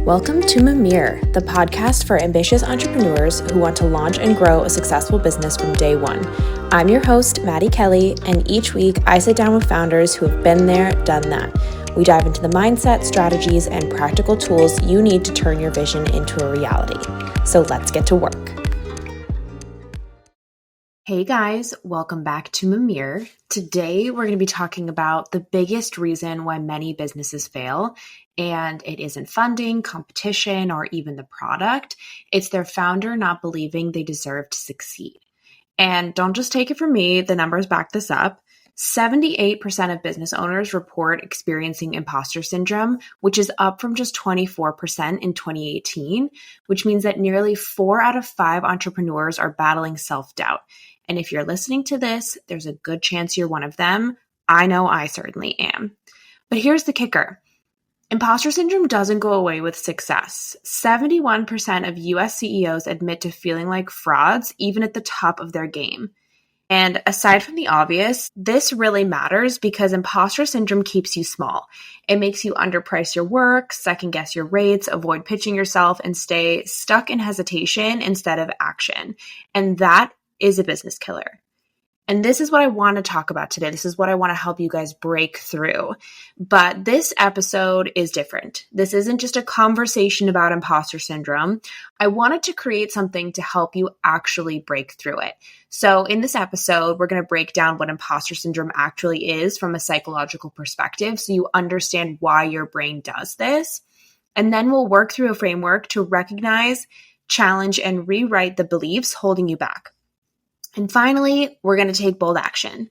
Welcome to Mimir, the podcast for ambitious entrepreneurs who want to launch and grow a successful business from day one. I'm your host, Maddie Kelly, and each week I sit down with founders who have been there, done that. We dive into the mindset, strategies, and practical tools you need to turn your vision into a reality. So let's get to work. Hey guys, welcome back to Mimir. Today we're going to be talking about the biggest reason why many businesses fail, and it isn't funding, competition, or even the product. It's their founder not believing they deserve to succeed. And don't just take it from me, the numbers back this up. 78% of business owners report experiencing imposter syndrome, which is up from just 24% in 2018, which means that nearly 4 out of 5 entrepreneurs are battling self-doubt. And if you're listening to this, there's a good chance you're one of them. I know I certainly am. But here's the kicker. Imposter syndrome doesn't go away with success. 71% of US CEOs admit to feeling like frauds, even at the top of their game. And aside from the obvious, this really matters because imposter syndrome keeps you small. It makes you underprice your work, second guess your rates, avoid pitching yourself, and stay stuck in hesitation instead of action. And that is a business killer. And this is what I want to talk about today. This is what I want to help you guys break through. But this episode is different. This isn't just a conversation about imposter syndrome. I wanted to create something to help you actually break through it. So in this episode, we're going to break down what imposter syndrome actually is from a psychological perspective so you understand why your brain does this. And then we'll work through a framework to recognize, challenge, and rewrite the beliefs holding you back. And finally, we're going to take bold action.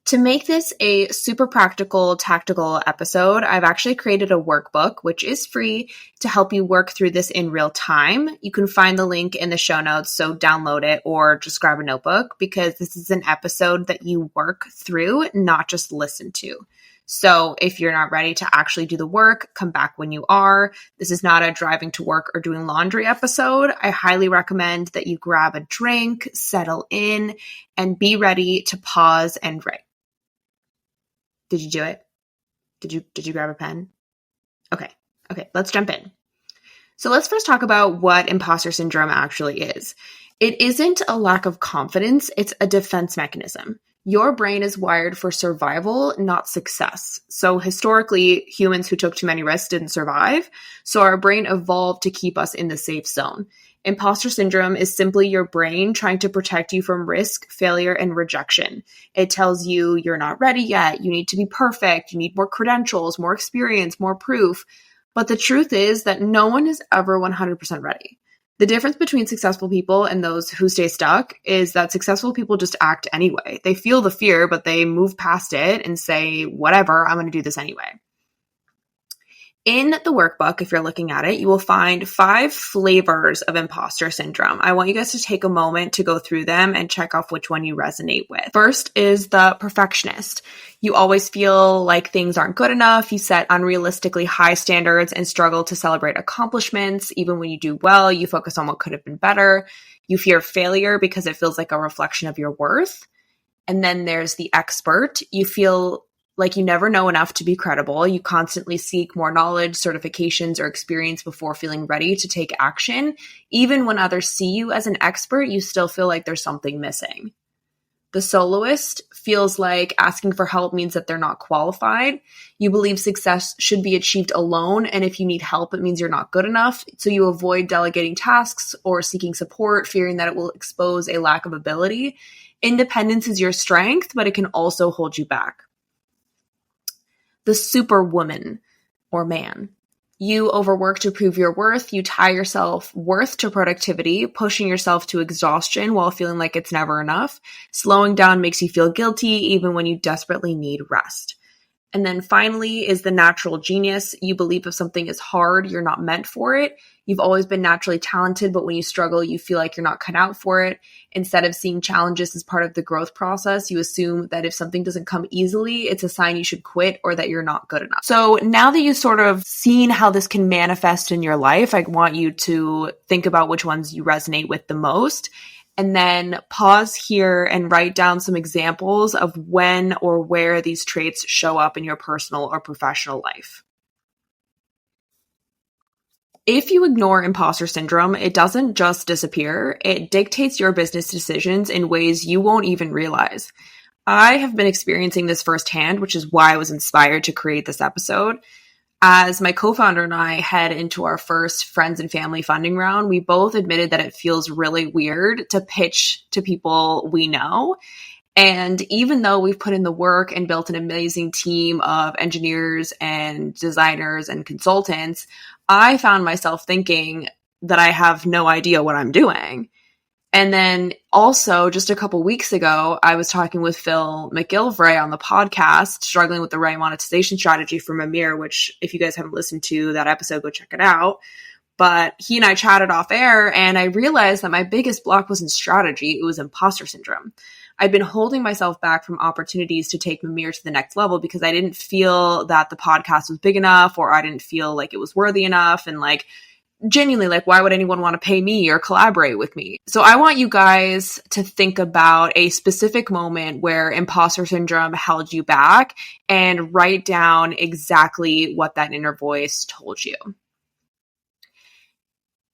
To make this a super practical, tactical episode, I've actually created a workbook, which is free, to help you work through this in real time. You can find the link in the show notes, so download it or just grab a notebook because this is an episode that you work through, not just listen to. So if you're not ready to actually do the work, come back when you are. This is not a driving to work or doing laundry episode. I highly recommend that you grab a drink, settle in, and be ready to pause and write. Did you do it? Did you grab a pen? Okay, let's jump in. So let's first talk about what imposter syndrome actually is. It isn't a lack of confidence, it's a defense mechanism. Your brain is wired for survival, not success. So historically, humans who took too many risks didn't survive. So our brain evolved to keep us in the safe zone. Imposter syndrome is simply your brain trying to protect you from risk, failure, and rejection. It tells you you're not ready yet. You need to be perfect. You need more credentials, more experience, more proof. But the truth is that no one is ever 100% ready. The difference between successful people and those who stay stuck is that successful people just act anyway. They feel the fear, but they move past it and say, whatever, I'm going to do this anyway. In the workbook, if you're looking at it, you will find 5 flavors of imposter syndrome. I want you guys to take a moment to go through them and check off which one you resonate with. First is the perfectionist. You always feel like things aren't good enough. You set unrealistically high standards and struggle to celebrate accomplishments. Even when you do well, you focus on what could have been better. You fear failure because it feels like a reflection of your worth. And then there's the expert. You feel like you never know enough to be credible. You constantly seek more knowledge, certifications, or experience before feeling ready to take action. Even when others see you as an expert, you still feel like there's something missing. The soloist feels like asking for help means that they're not qualified. You believe success should be achieved alone, and if you need help, it means you're not good enough. So you avoid delegating tasks or seeking support, fearing that it will expose a lack of ability. Independence is your strength, but it can also hold you back. The superwoman or man. You overwork to prove your worth. You tie your self-worth to productivity, pushing yourself to exhaustion while feeling like it's never enough. Slowing down makes you feel guilty even when you desperately need rest. And then finally is the natural genius. You believe if something is hard, you're not meant for it. You've always been naturally talented, but when you struggle, you feel like you're not cut out for it. Instead of seeing challenges as part of the growth process, you assume that if something doesn't come easily, it's a sign you should quit or that you're not good enough. So now that you've sort of seen how this can manifest in your life, I want you to think about which ones you resonate with the most and then pause here and write down some examples of when or where these traits show up in your personal or professional life. If you ignore imposter syndrome, it doesn't just disappear. It dictates your business decisions in ways you won't even realize. I have been experiencing this firsthand, which is why I was inspired to create this episode. As my co-founder and I head into our first friends and family funding round, we both admitted that it feels really weird to pitch to people we know. And even though we've put in the work and built an amazing team of engineers and designers and consultants, I found myself thinking that I have no idea what I'm doing. And then also just a couple weeks ago, I was talking with Phil McGilvray on the podcast, struggling with the right monetization strategy for Mimir, which if you guys haven't listened to that episode, go check it out. But he and I chatted off air, and I realized that my biggest block wasn't strategy, it was imposter syndrome. I'd been holding myself back from opportunities to take Mimir to the next level because I didn't feel that the podcast was big enough, or I didn't feel like it was worthy enough. And genuinely, why would anyone want to pay me or collaborate with me? So I want you guys to think about a specific moment where imposter syndrome held you back and write down exactly what that inner voice told you.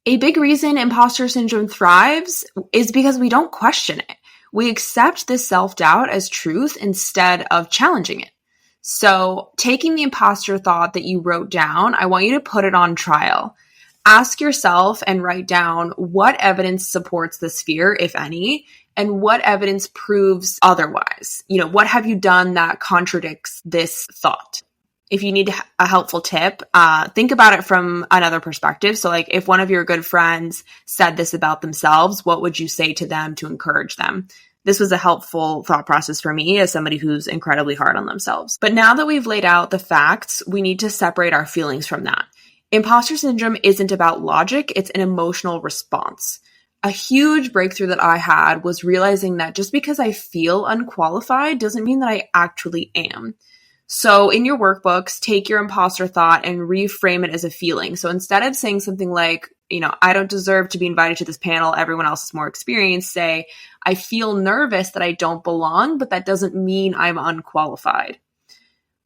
A big reason imposter syndrome thrives is because we don't question it. We accept this self-doubt as truth instead of challenging it. So taking the imposter thought that you wrote down, I want you to put it on trial. Ask yourself and write down what evidence supports this fear, if any, and what evidence proves otherwise. What have you done that contradicts this thought? If you need a helpful tip, think about it from another perspective. So if one of your good friends said this about themselves, what would you say to them to encourage them? This was a helpful thought process for me as somebody who's incredibly hard on themselves. But now that we've laid out the facts, we need to separate our feelings from that. Imposter syndrome isn't about logic, it's an emotional response. A huge breakthrough that I had was realizing that just because I feel unqualified doesn't mean that I actually am. So in your workbooks, take your imposter thought and reframe it as a feeling. So instead of saying something like, I don't deserve to be invited to this panel, everyone else is more experienced, say, I feel nervous that I don't belong, but that doesn't mean I'm unqualified.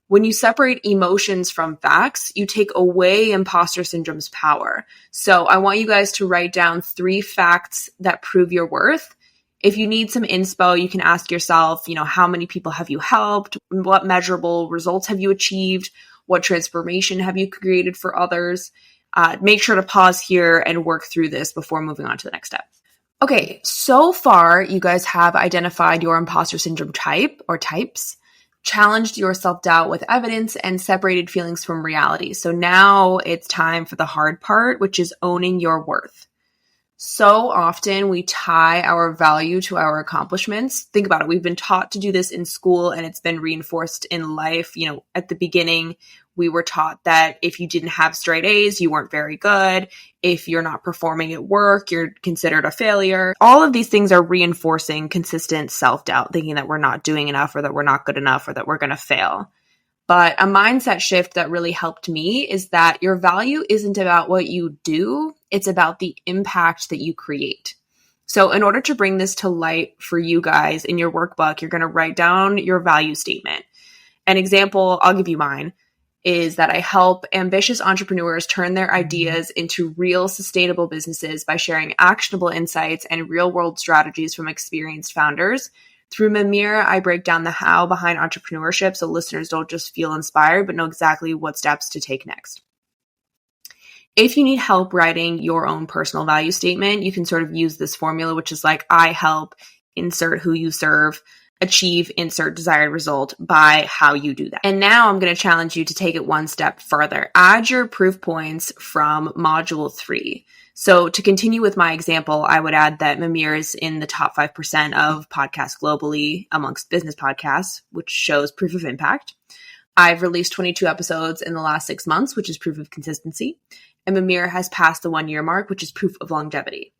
When you separate emotions from facts, you take away imposter syndrome's power. So I want you guys to write down 3 facts that prove your worth. If you need some inspo, you can ask yourself, how many people have you helped? What measurable results have you achieved? What transformation have you created for others? Make sure to pause here and work through this before moving on to the next step. Okay, so far you guys have identified your imposter syndrome type or types, challenged your self-doubt with evidence, and separated feelings from reality. So now it's time for the hard part, which is owning your worth. So often we tie our value to our accomplishments. Think about it. We've been taught to do this in school, and it's been reinforced in life. At the beginning, we were taught that if you didn't have straight A's, you weren't very good. If you're not performing at work, you're considered a failure. All of these things are reinforcing consistent self-doubt, thinking that we're not doing enough, or that we're not good enough, or that we're going to fail. But a mindset shift that really helped me is that your value isn't about what you do, it's about the impact that you create. So in order to bring this to light for you guys in your workbook, you're going to write down your value statement. An example, I'll give you mine, is that I help ambitious entrepreneurs turn their ideas into real sustainable businesses by sharing actionable insights and real-world strategies from experienced founders. Through Mimir, I break down the how behind entrepreneurship so listeners don't just feel inspired, but know exactly what steps to take next. If you need help writing your own personal value statement, you can sort of use this formula, which is I help, insert who you serve, achieve, insert desired result by how you do that. And now I'm going to challenge you to take it one step further. Add your proof points from module 3. So to continue with my example, I would add that Mimir is in the top 5% of podcasts globally amongst business podcasts, which shows proof of impact. I've released 22 episodes in the last 6 months, which is proof of consistency. And Mimir has passed the 1-year mark, which is proof of longevity.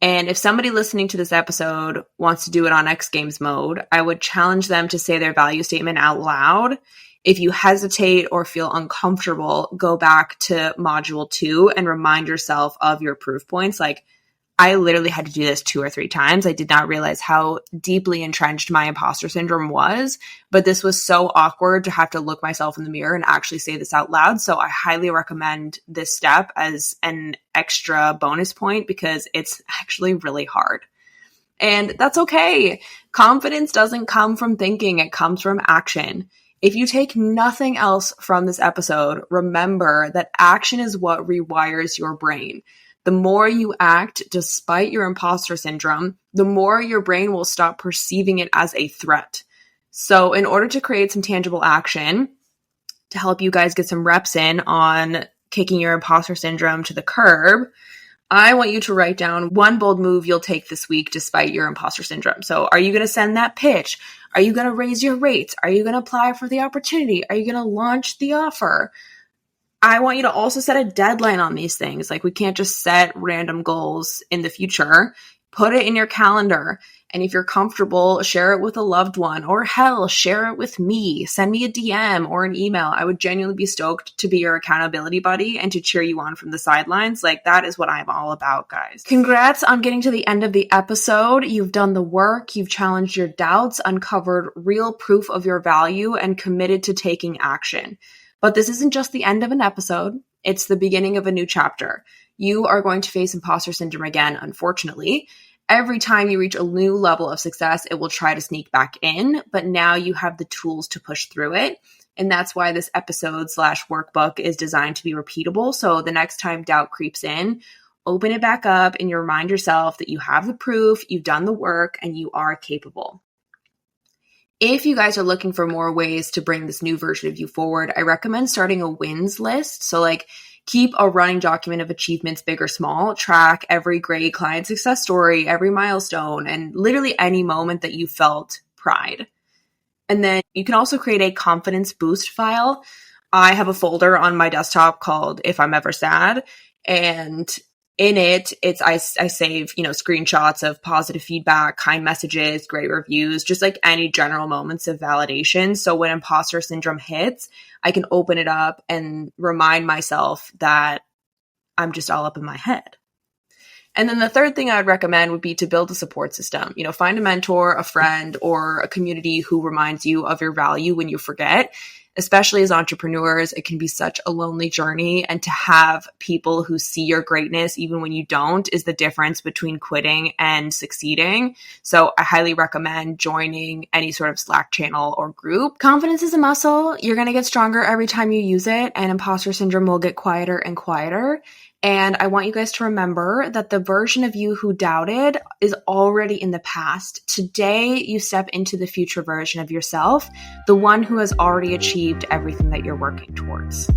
And if somebody listening to this episode wants to do it on X Games mode, I would challenge them to say their value statement out loud. If you hesitate or feel uncomfortable, go back to module 2 and remind yourself of your proof points. I literally had to do this 2 or 3 times. I did not realize how deeply entrenched my imposter syndrome was, but this was so awkward to have to look myself in the mirror and actually say this out loud. So I highly recommend this step as an extra bonus point because it's actually really hard. And that's okay. Confidence doesn't come from thinking, it comes from action. If you take nothing else from this episode, remember that action is what rewires your brain. The more you act despite your imposter syndrome, the more your brain will stop perceiving it as a threat. So in order to create some tangible action to help you guys get some reps in on kicking your imposter syndrome to the curb, I want you to write down one bold move you'll take this week despite your imposter syndrome. So are you going to send that pitch? Are you going to raise your rates? Are you going to apply for the opportunity? Are you going to launch the offer? I want you to also set a deadline on these things. Like, we can't just set random goals in the future. Put it in your calendar. And if you're comfortable, share it with a loved one, or hell, share it with me. Send me a DM or an email. I would genuinely be stoked to be your accountability buddy and to cheer you on from the sidelines. Like, that is what I'm all about, guys. Congrats on getting to the end of the episode. You've done the work. You've challenged your doubts, uncovered real proof of your value, and committed to taking action. But this isn't just the end of an episode. It's the beginning of a new chapter. You are going to face imposter syndrome again, unfortunately. Every time you reach a new level of success, it will try to sneak back in, but now you have the tools to push through it. And that's why this episode/workbook is designed to be repeatable. So the next time doubt creeps in, open it back up and you remind yourself that you have the proof, you've done the work, and you are capable. If you guys are looking for more ways to bring this new version of you forward, I recommend starting a wins list. So keep a running document of achievements, big or small, track every great client success story, every milestone, and literally any moment that you felt pride. And then you can also create a confidence boost file. I have a folder on my desktop called If I'm Ever Sad, and in it, I save, screenshots of positive feedback, kind messages, great reviews, just like any general moments of validation. So when imposter syndrome hits, I can open it up and remind myself that I'm just all up in my head. And then the third thing I would recommend would be to build a support system. Find a mentor, a friend, or a community who reminds you of your value when you forget. Especially as entrepreneurs, it can be such a lonely journey, and to have people who see your greatness even when you don't is the difference between quitting and succeeding. So I highly recommend joining any sort of Slack channel or group. Confidence is a muscle. You're going to get stronger every time you use it, and imposter syndrome will get quieter and quieter. And I want you guys to remember that the version of you who doubted is already in the past. Today, you step into the future version of yourself, the one who has already achieved everything that you're working towards.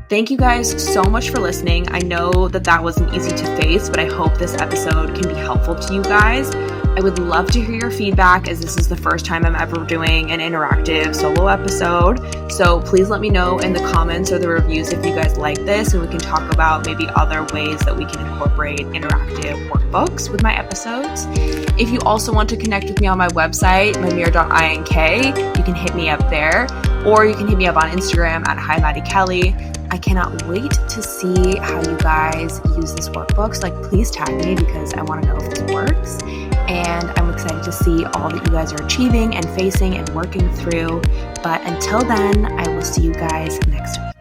Thank you guys so much for listening. I know that wasn't easy to face, but I hope this episode can be helpful to you guys. I would love to hear your feedback, as this is the first time I'm ever doing an interactive solo episode. So please let me know in the comments or the reviews if you guys like this, and we can talk about maybe other ways that we can incorporate interactive workbooks with my episodes. If you also want to connect with me on my website, mamir.ink, you can hit me up there, or you can hit me up on Instagram at HiMaddieKelly. I cannot wait to see how you guys use this workbook. So please tag me because I want to know if this works. And I'm excited to see all that you guys are achieving and facing and working through. But until then, I will see you guys next week.